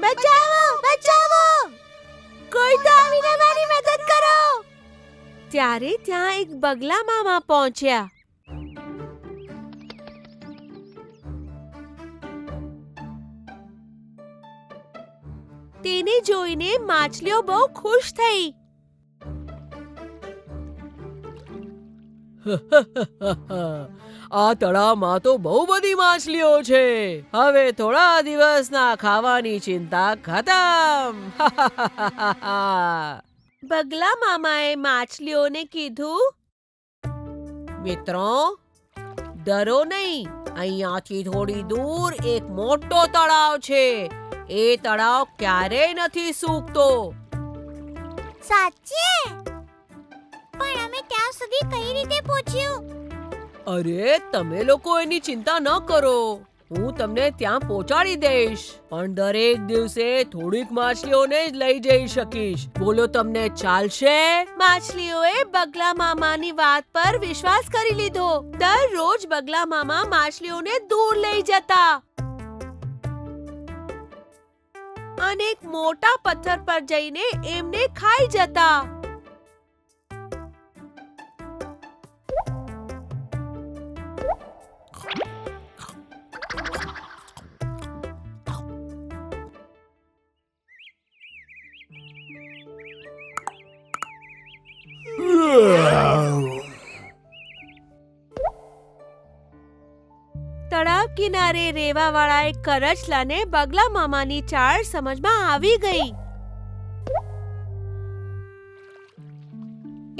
બચાવો બચાવો, કોઈ તો આવીને મારી મદદ કરો. ત્યારે ત્યાં એક બગલા મામા પહોંચ્યા. તેને જોઈને માછલીઓ બહુ ખુશ થઈ. આ તળાવમાં તો બહુ બધી માછલીઓ છે. હવે થોડા દિવસના ખાવાની ચિંતા ખતમ. બગલા મામાએ માછલીઓને કીધું, મિત્રો, ડરો નહીં. અહીંયાથી થોડી દૂર એક મોટો તળાવ છે. એ તળાવ ક્યારેય નથી સૂકતો. સાચે? પણ અમે ત્યાં સુધી કઈ રીતે પહોંચ્યું? અરે, તમે લોકો એની ચિંતા ન કરો. હું તમને ત્યાં પહોંચાડી દઈશ. પણ દરેક દિવસે થોડીક માછલીઓને જ લઈ જઈ શકીશ. બોલો, તમને ચાલશે? માછલીઓએ બગલા મામાની વાત પર વિશ્વાસ કરી લીધો. દરરોજ બગલા મામા માછલીઓને દૂર લઈ જતા અને એક મોટા પથ્થર પર જઈને એમને ખાઈ જતા. તળાવ કિનારે રેવાવાળા એક કરચલાને બગલા મામાની ચાળ સમજમાં આવી ગઈ.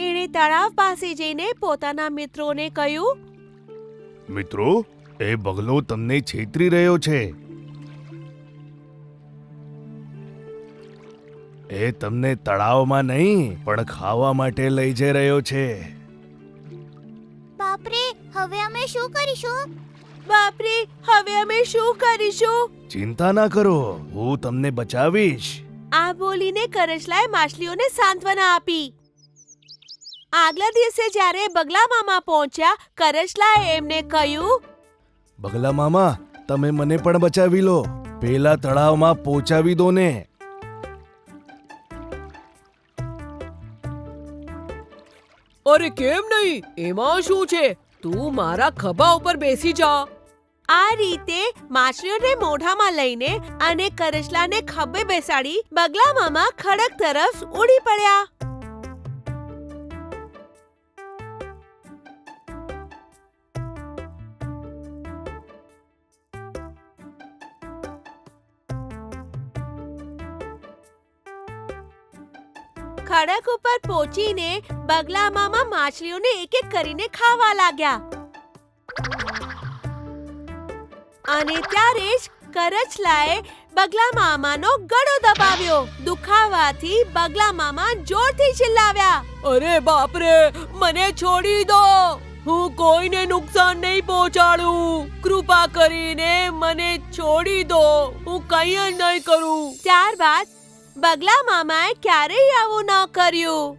એણે તળાવ પાસે જઈને પોતાના મિત્રોને કહ્યું, મિત્રો, એ બગલો તમને છેતરી રહ્યો છે. એ તમને તળાવમાં નહીં પણ ખાવા માટે લઈ જઈ રહ્યો છે. બાપરે, હવે અમે શું કરીશું? બાપરે, હવે અમે શું કરીશું? ચિંતા ના કરો, હું તમને બચાવીશ. આ બોલીને કરચલાએ માછલીઓને સાંત્વના આપી. આગલા દિવસે જ્યારે બગલા મામા પહોંચ્યા, કરચલાએ એમને કહ્યું, બગલા મામા, તમે મને પણ બચાવી લો. પેલા તળાવમાં પહોંચાવી દો ને. અરે કેમ નહીં? એમાં શું છે? તું મારા ખભા ઉપર બેસી જા. આ રીતે માછલીઓને મોઢામાં લઈને અને કરચલાને ખભે બેસાડી બગલા મામા ખડક તરફ ઉડી પડ્યા. ખડક ઉપર પહોંચીને બગલા મામા માછલીઓને એક એક કરીને ખાવા લાગ્યા. અને ત્યારે જ કરચલાએ બગલા મામાનો ગળો દબાવ્યો. દુખાવાથી બગલા મામા જોરથી ચિલ્લાવ્યા, અરે બાપરે, મને છોડી દો. હું કોઈને નુકસાન નહીં પહોંચાડું. કૃપા કરીને મને છોડી દો. હું કંઈ જ નહીં કરું. ત્યારબાદ બગલા મામાએ ક્યારેય આવું ન કર્યું.